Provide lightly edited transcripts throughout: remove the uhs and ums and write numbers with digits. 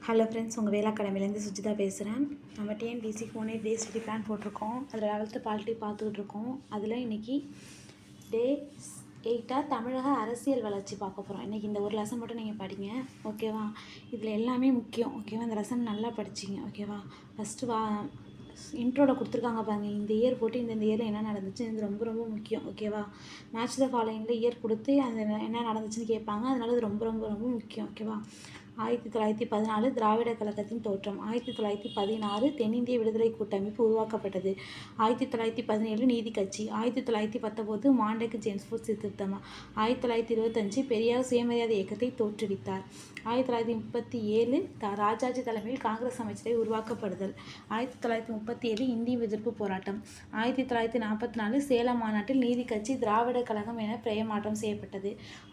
Hello friends, உங்கள் வேலை அகாடமிலேருந்து சுஜிதா பேசுகிறேன். நம்ம டிஎன்பிஎஸ்சிக்கு 1 டே ஸ்டடி பிளான் போட்டிருக்கோம். அதில் 11th பாலிட்டி பார்த்துக்கிட்டு இருக்கோம். அதில் இன்றைக்கி டே 8 தமிழக அரசியல் வளர்ச்சி பார்க்க போகிறோம். இன்றைக்கி இந்த ஒரு லெசன் மட்டும் நீங்கள் படிங்க, ஓகேவா? இதில் எல்லாமே முக்கியம், ஓகேவா? இந்த லெசன் நல்லா படிச்சிங்க, ஓகேவா? ஃபஸ்ட்டு இன்ட்ரோவில் கொடுத்துருக்காங்க பாருங்கள். இந்த இயர் போட்டு இந்த இயரில் என்ன நடந்துச்சு, இது ரொம்ப ரொம்ப முக்கியம், ஓகேவா? மேட்ச் த ஃபாலோயிங்கில் இயர் கொடுத்து அந்த என்ன நடந்துச்சுன்னு கேட்பாங்க. அதனால இது ரொம்ப ரொம்ப ரொம்ப முக்கியம், ஓகேவா? 1914 திராவிட கழகத்தின் தோற்றம். 1916 தென்னிந்திய விடுதலை கூட்டமைப்பு உருவாக்கப்பட்டது. 1917 நீதி கட்சி. 1919 மாண்டேக் ஜேம்ஸ்போர்ட் சீர்திருத்தம். 1925 பெரியார் சுயமரியாதை இயக்கத்தை தோற்றுவித்தார். 1937 ராஜாஜி தலைமையில் காங்கிரஸ் அமைச்சரை உருவாக்கப்படுதல். 1937 இந்திய எதிர்ப்பு போராட்டம். 1944 சேலம் மாநாட்டில் நீதி கட்சி திராவிட கழகம் என பெயர் மாற்றம் செய்யப்பட்டது.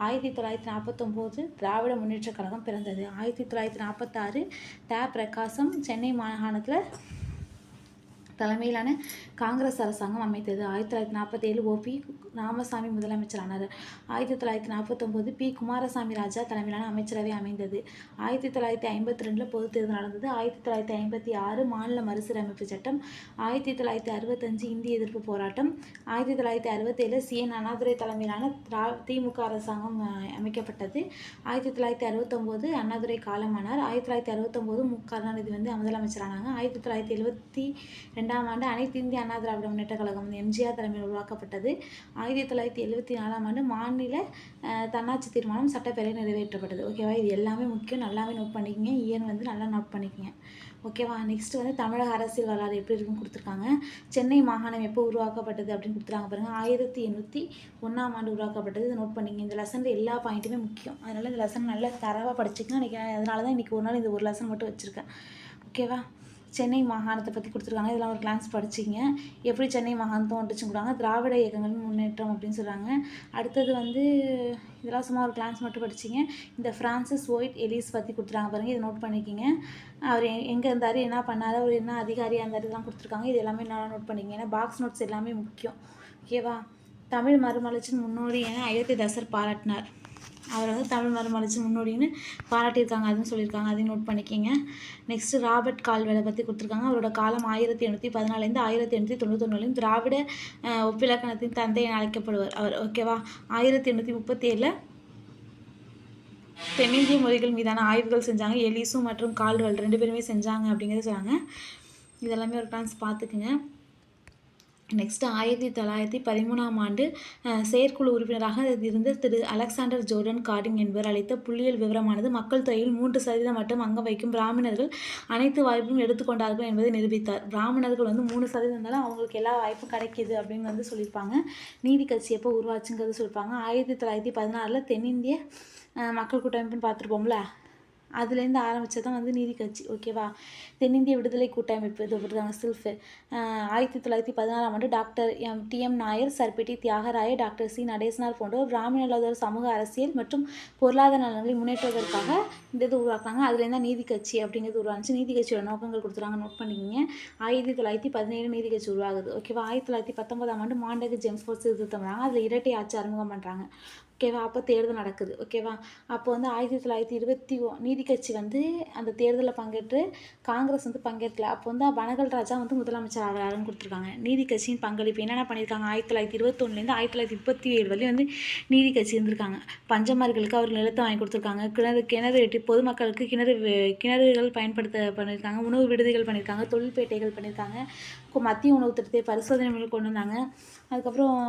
1949 திராவிட முன்னேற்ற கழகம் பிறந்தது. 1946 பிரகாசம் சென்னை மாகாணத்தில் தலைமையிலான காங்கிரஸ் அரசாங்கம் அமைத்தது. 1947 ஓபி ராமசாமி முதலமைச்சரானார். 1949 பி குமாரசாமி ராஜா தலைமையிலான அமைச்சரவை அமைந்தது. 1952 பொதுத் தேர்தல் நடந்தது. 1956 மாநில மறுசீரமைப்பு சட்டம். 1965 இந்திய எதிர்ப்பு போராட்டம். 1967 CN அண்ணாதுரை தலைமையிலான திமுக அரசாங்கம் அமைக்கப்பட்டது. 1969 அண்ணாதுரை காலமானார். 1969 மு கருணாநிதி முதலமைச்சரானாங்க. 1972 ஆண்டு அனைத்து இந்திய அண்ணா திராவிட முன்னேற்ற கழகம் எம்ஜிஆர் தலைமையில் உருவாக்கப்பட்டது. 1974 மாநில தன்னாட்சி தீர்மானம் சட்டப்பேரவை நிறைவேற்றப்பட்டது, ஓகேவா? இது எல்லாமே முக்கியம், நல்லாவே நோட் பண்ணிக்கங்க. இயன் நல்லா நோட் பண்ணிக்கங்க, ஓகேவா? நெக்ஸ்ட் தமிழக அரசியல் வரலாறு எப்படி இருக்குன்னு கொடுத்துருக்காங்க. சென்னை மாகாணம் எப்போ உருவாக்கப்பட்டது அப்படின்னு கொடுத்துருக்காங்க பாருங்கள். 1801 ஆண்டு உருவாக்கப்பட்டது. இதை நோட் பண்ணிங்க. இந்த லெசனில் எல்லா பாயிண்ட்டுமே முக்கியம், அதனால் இந்த லெசன் நல்லா தரவாக படிச்சுக்கங்க. அதனால தான் இன்றைக்கி ஒரு நாள் இந்த ஒரு லெசன் மட்டும் வச்சுருக்கேன், ஓகேவா? சென்னை மாகாணத்தை பற்றி கொடுத்துருக்காங்க. இதெல்லாம் ஒரு கிளான்ஸ் படிச்சிங்க. எப்படி சென்னை மாகாணம் தோன்றுச்சுன்னு கொடுத்தாங்க. திராவிட இயக்கங்களின் முன்னேற்றம் அப்படின்னு சொல்கிறாங்க. அடுத்தது இதெல்லாம் சும்மா ஒரு கிளான்ஸ் மட்டும் படிச்சிங்க. இந்த ஃப்ரான்சிஸ் ஒயிட் எலிஸ் பற்றி கொடுத்துருக்காங்க பாருங்கள். இதை நோட் பண்ணிக்கிங்க. அவர் எங்கே இருந்தார், என்ன பண்ணார், அவர் என்ன அதிகாரியாக இருந்தார், இதெல்லாம் கொடுத்துருக்காங்க. இது எல்லாமே நல்லா நோட் பண்ணிக்கிங்க. ஏன்னா பாக்ஸ் நோட்ஸ் எல்லாமே முக்கியம், ஓகேவா? தமிழ் மறுமலர்ச்சியின் முன்னோடி என அயோத்திதாசர் பாராட்டினார். அவர் தமிழ் மறுமலர்ச்சி முன்னோடின்னு பாராட்டியிருக்காங்க, அதுவும் சொல்லியிருக்காங்க. அதையும் நோட் பண்ணிக்கிங்க. நெக்ஸ்ட்டு ராபர்ட் கால்வெலை பற்றி கொடுத்துருக்காங்க. அவரோட காலம் 1814 1891 திராவிட ஒப்பிலக்கணத்தின் தந்தை என அழைக்கப்படுவார் அவர், ஓகேவா? 1837 தென்னிந்திய மொழிகள் மீதான ஆய்வுகள் செஞ்சாங்க. எலிசு மற்றும் கால்வெல் 2 பேருமே செஞ்சாங்க அப்படிங்கிறத சொன்னாங்க. இதெல்லாமே ஒரு கிளான்ஸ் பார்த்துக்குங்க. நெக்ஸ்ட்டு 1913 ஆண்டு செயற்குழு உறுப்பினராக இருந்த திரு அலெக்சாண்டர் ஜோர்டன் கார்டிங் என்பவர் அளித்த புள்ளியியல் விவரமானது மக்கள் தொகையில் 3% மட்டும் அங்கம் வைக்கும் பிராமணர்கள் அனைத்து வாய்ப்பும் எடுத்துக்கொண்டார்கள் என்பதை நிரூபித்தார். பிராமணர்கள் 3% இருந்தாலும் அவங்களுக்கு எல்லா வாய்ப்பும் கிடைக்கிது அப்படின்னு சொல்லியிருப்பாங்க. நீதி கட்சி எப்போ உருவாச்சுங்கிறது சொல்லியிருப்பாங்க. 1916 தென்னிந்திய மக்கள் கூட்டமைப்புன்னு பார்த்துருப்போம்ல, அதுலேருந்து ஆரம்பித்தது தான் நீதி கட்சி, ஓகேவா? தென்னிந்திய விடுதலை கூட்டமைப்பு இது போட்டுருக்காங்க சில்ஃபு. 1916 ஆண்டு doctor TM Nair, சர்பிட்டி Thyagaraya, doctor C Natesanar போன்றோர் பிராமணர் சமூக அரசியல் மற்றும் பொருளாதார நலன்களை முன்னேற்றுவதற்காக இந்த இது உருவாக்குறாங்க. அதுலேருந்து தான் நீதி கட்சி அப்படிங்கிறது உருவாச்சு. நீதி கட்சியோட நோக்கங்கள் கொடுத்துருக்காங்க, நோட் பண்ணிக்கிங்க. 1917 நீதி கட்சி உருவாகுது, ஓகேவா? 1919 ஆண்டு மாண்டேக் ஜேம்ஸ்போர்ட் சீர்திருத்தம் பண்ணுறாங்க. அதில் இரட்டை ஆட்சி அறிமுகம் பண்ணுறாங்க, ஓகேவா? அப்போ தேர்தல் நடக்குது, ஓகேவா? அப்போ 1921 நீதி கட்சி அந்த தேர்தலில் பங்கேற்று காங்கிரஸ் பங்கேற்கல. அப்போ பனகல் ராஜா முதலமைச்சர் ஆகிறாருன்னு கொடுத்துருக்காங்க. நீதி கட்சியின் பங்களிப்பு என்னென்ன பண்ணியிருக்காங்க? 1921 1937 வரையும் நீதி கட்சி இருந்திருக்காங்க. பஞ்சமார்களுக்கு அவர் நிலத்தை வாங்கி கொடுத்துருக்காங்க. கிணறு வெட்டி பொதுமக்களுக்கு கிணறுகள் பயன்படுத்த பண்ணியிருக்காங்க. உணவு விடுதிகள் பண்ணியிருக்காங்க. தொழில்பேட்டைகள் பண்ணியிருக்காங்க. மத்திய உணவு திட்டத்தை பரிசோதனை கொண்டு வந்தாங்க. அதுக்கப்புறம்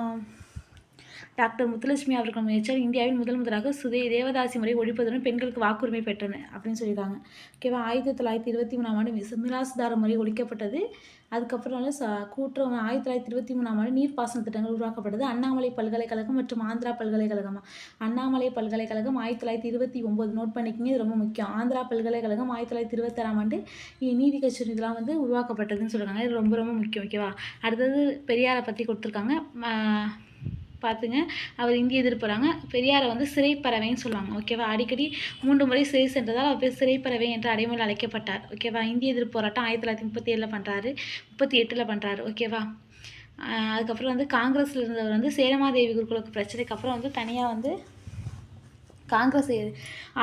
டாக்டர் முத்துலட்சுமி அவர்கள் முயற்சியால் இந்தியாவில் முதலாக தேவதாசி முறை ஒழிப்பதுடன் பெண்களுக்கு வாக்குரிமை பெற்றனர் அப்படின்னு சொல்லியிருக்காங்க, ஓகேவா? 1923 ஆண்டு மிராசுதார முறை ஒழிக்கப்பட்டது. அதுக்கப்புறம் கூட்டுறவு 1923 ஆண்டு நீர்ப்பாசன திட்டங்கள் உருவாக்கப்பட்டது. அண்ணாமலை பல்கலைக்கழகம் மற்றும் ஆந்திரா பல்கலைக்கழகம். அண்ணாமலை பல்கலைக்கழகம் 1929 நோட் பண்ணிக்கிங்க, இது ரொம்ப முக்கியம். ஆந்திரா பல்கலைக்கழகம் 1926 ஆண்டு நீதி கட்சி இதெல்லாம் உருவாக்கப்பட்டதுன்னு சொல்கிறாங்க. இது ரொம்ப ரொம்ப முக்கியம், ஓகேவா? அடுத்தது பெரியாரை பற்றி கொடுத்துருக்காங்க, பார்த்துங்க. அவர் இந்திய எதிர்ப்புறாங்க. பெரியாரை சிறைப்பறவைன்னு சொல்லுவாங்க, ஓகேவா? அடிக்கடி 3 முறை சிறை சென்றதால் அவர் பேர் சிறைப்பறவை என்ற அடைமொழியில் அழைக்கப்பட்டார், ஓகேவா? இந்திய எதிர்ப்பு போராட்டம் 1937 பண்ணுறாரு, 38 பண்ணுறாரு, ஓகேவா? அதுக்கப்புறம் காங்கிரஸில் இருந்தவர் சேரமாதேவி குருகுல பிரச்சனைக்கு அப்புறம் தனியாக காங்கிரஸ்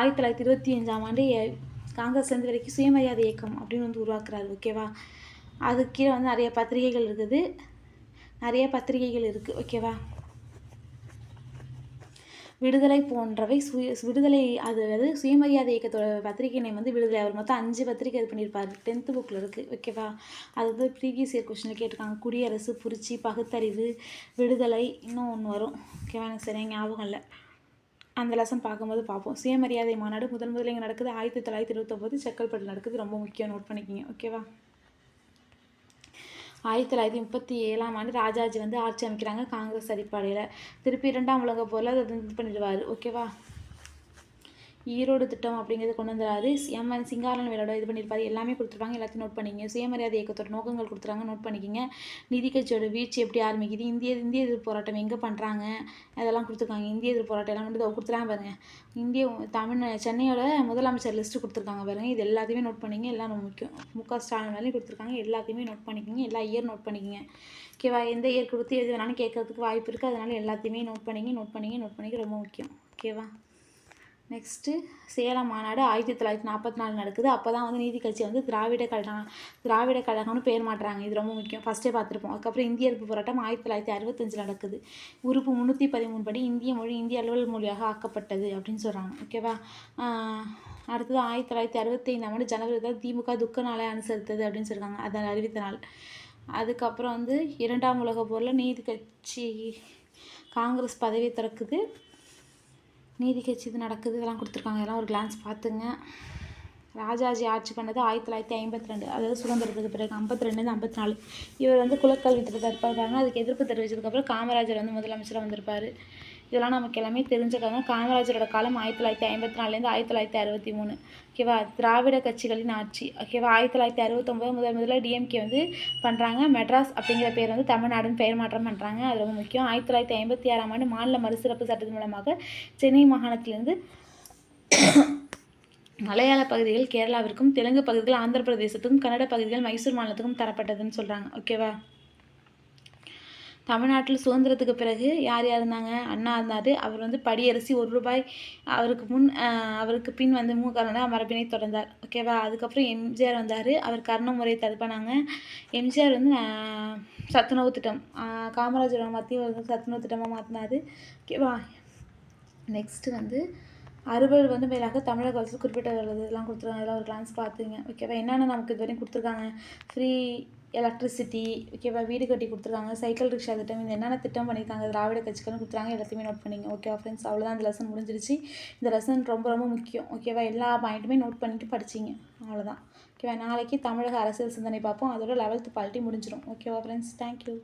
1925 ஆண்டு காங்கிரஸ்லேருந்து வரைக்கும் சுயமரியாதை இயக்கம் அப்படின்னு வந்து உருவாக்குறாரு. ஓகேவா? அதுக்கு கீழே வந்து நிறைய பத்திரிகைகள் இருக்குது. ஓகேவா? விடுதலை போன்றவை விடுதலை அதாவது சுயமரியாதை இயக்கத்தோட பத்திரிகை நேம் வந்து விடுதலை. அவர் மொத்தம் 5 பத்திரிகை இது பண்ணியிருப்பார். 10th புக்கில் இருக்குது. ஓகேவா? அது வந்து ப்ரீவியஸ் இயர் கொஸ்டினில் கேட்டிருக்காங்க. குடியரசு, புரட்சி, பகுத்தறிவு, விடுதலை, இன்னும் ஒன்று வரும். ஓகேவா? எனக்கு சரியாக ஞாபகம் இல்லை. அந்த லெசன் பார்க்கும்போது பார்ப்போம். சுயமரியாதை மாநாடு முதல்ல இங்கே நடக்குது 1929 செங்கல்பட்டு நடக்குது. ரொம்ப முக்கியம், நோட் பண்ணிக்கிங்க. ஓகேவா? 1937ஆம் ஆண்டு ராஜாஜி வந்து ஆட்சி அமைக்கிறாங்க காங்கிரஸ் அடிப்படையில். திருப்பி 2ஆம் உலகப் போரில் அதை இது பண்ணிடுவார். ஓகேவா? ஈரோடு திட்டம் அப்படிங்கிறது கொண்டு வந்துறாரு. எம்என் சிங்காரன் வேலோட இது பண்ணியிருப்பாரு. எல்லாமே கொடுத்துருப்பாங்க. எல்லாத்தையும் நோட் பண்ணிக்கிங்க. சுயமரியாதை இயக்கத்தோட நோக்கங்கள் கொடுத்துருக்காங்க, நோட் பண்ணிக்கிங்க. நீதி கட்சியோட வீழ்ச்சி எப்படி ஆரம்பிக்குது, இந்திய எதிர்ப்பு போராட்டம் எங்கே பண்ணுறாங்க, அதெல்லாம் கொடுத்துருக்காங்க. இந்திய எதிர்ப்பு போராட்டம் எல்லாம் வந்து கொடுத்துருக்காங்க பாருங்கள். சென்னையோட முதலமைச்சர் லிஸ்ட்டு கொடுத்துருக்காங்க பாருங்கள். இது எல்லாத்தையுமே நோட் பண்ணிங்க. எல்லாம் ரொம்ப முக்கியம். மு.க. ஸ்டாலின் வேலையும் கொடுத்துருக்காங்க. எல்லாத்தையுமே நோட் பண்ணிக்கிங்க. எல்லா இயர் நோட் பண்ணிக்கிங்க. ஓகேவா? எந்த இயர் கொடுத்து எது வேணாலும் கேட்கறதுக்கு வாய்ப்பு இருக்குது. அதனால் எல்லாத்தையுமே நோட் பண்ணிக்க ரொம்ப முக்கியம். ஓகேவா? நெக்ஸ்ட்டு சேலம் மாநாடு 1944 நடக்குது. அப்போ தான் வந்து நீதி கட்சி வந்து திராவிட கழகம்னு பேர் மாட்டுறாங்க. இது ரொம்ப முக்கியம். ஃபஸ்ட்டே பார்த்துருப்போம். அதுக்கப்புறம் இந்திய எதிர்ப்பு போராட்டம் 1965 நடக்குது. உறுப்பு 313 படி இந்திய மொழி இந்திய அலுவல் மொழியாக ஆக்கப்பட்டது அப்படின்னு சொல்கிறாங்க. ஓகேவா? அடுத்தது 1965ஆம் ஆண்டு ஜனவரி திமுக துக்க நாளை அனுசரித்தது அப்படின்னு சொல்கிறாங்க. அதை அறிவித்த நாள். அதுக்கப்புறம் வந்து 2ஆம் உலகப் போரில் நீதி கட்சி காங்கிரஸ் பதவியை திறக்குது. நீதி கட்சி இது நடக்குது. இதெல்லாம் கொடுத்துருக்காங்க. இதெல்லாம் ஒரு கிளான்ஸ் பார்த்துங்க. ராஜாஜி ஆட்சி பண்ணது 1952, அதாவது சுதந்திரத்துக்கு பிறகு 52 54. இவர் வந்து குலக்கல்வி திட்டத்தை இருப்பாங்க. அதுக்கு எதிர்ப்பு தெரிவித்ததுக்கப்புறம் காமராஜர் வந்து முதலமைச்சராக வந்திருப்பார். இதெல்லாம் நமக்கு எல்லாமே தெரிஞ்சுக்காங்க. காமராஜரோட காலம் 1954லேருந்து 1963. ஓகேவா? திராவிட கட்சிகளின் ஆட்சி. ஓகேவா? 1969 முதல்ல டிஎம்கே வந்து பண்ணுறாங்க. மெட்ராஸ் அப்படிங்கிற பேர் வந்து தமிழ்நாடுன்னு பெயர் மாற்றம் பண்ணுறாங்க. அது ரொம்ப முக்கியம். 1956ஆம் ஆண்டு மாநில மறுசிறப்பு சட்டத்தின் மூலமாக சென்னை மாகாணத்திலிருந்து மலையாள பகுதிகள் கேரளாவிற்கும், தெலுங்கு பகுதிகள் ஆந்திர பிரதேசத்துக்கும், கன்னட பகுதிகள் மைசூர் மாநிலத்துக்கும் தரப்பட்டதுன்னு சொல்கிறாங்க. ஓகேவா? தமிழ்நாட்டில் சுதந்திரத்துக்கு பிறகு யார் இருந்தாங்க? அண்ணா இருந்தார். அவர் வந்து படியரசி ₹1 அவருக்கு பின் வந்து மு. கருணாநிதி மரபினை தொடர்ந்தார். ஓகேவா? அதுக்கப்புறம் எம்ஜிஆர் வந்தார். அவர் கர்ண முறையை தடுப்பானாங்க. எம்ஜிஆர் வந்து சத்துணவு திட்டம், காமராஜரோட மத்திய வந்து சத்துணவு திட்டமாக மாற்றினார். ஓகேவா? நெக்ஸ்ட்டு வந்து 60 வந்து மேலாக தமிழக அரசு குறிப்பிட்ட இதெல்லாம் கொடுத்துருக்காங்க. இதெல்லாம் ஒரு கிளான்ஸ் பார்த்துங்க. ஓகேவா? என்னென்ன நமக்கு இது வரையும் கொடுத்துருக்காங்க? Free electricity. ஓகேவா? வீடு கட்டி கொடுத்துருக்காங்க. சைக்கிள் ரிக்ஷா திட்டம். இது என்னென்ன திட்டம் பண்ணியிருக்காங்க திராவிட கட்சிகள்னு கொடுத்துருக்காங்க. எல்லாத்தையுமே நோட் பண்ணிங்க. ஓகேவா ஃப்ரெண்ட்ஸ்? அவ்வளோதான். இந்த லெசன் முடிஞ்சிருச்சு. இந்த லெசன் ரொம்ப ரொம்ப முக்கியம். ஓகேவா? எல்லா பாயிண்ட்டுமே நோட் பண்ணிட்டு படிச்சிங்க. அவ்வளோதான். ஓகேவா? நாளைக்கு தமிழக அரசியல் சிந்தனை பார்ப்போம். அதோட 11th பாலிட்டி முடிஞ்சிடும். ஓகேவா ஃப்ரெண்ட்ஸ்? தேங்க்யூ.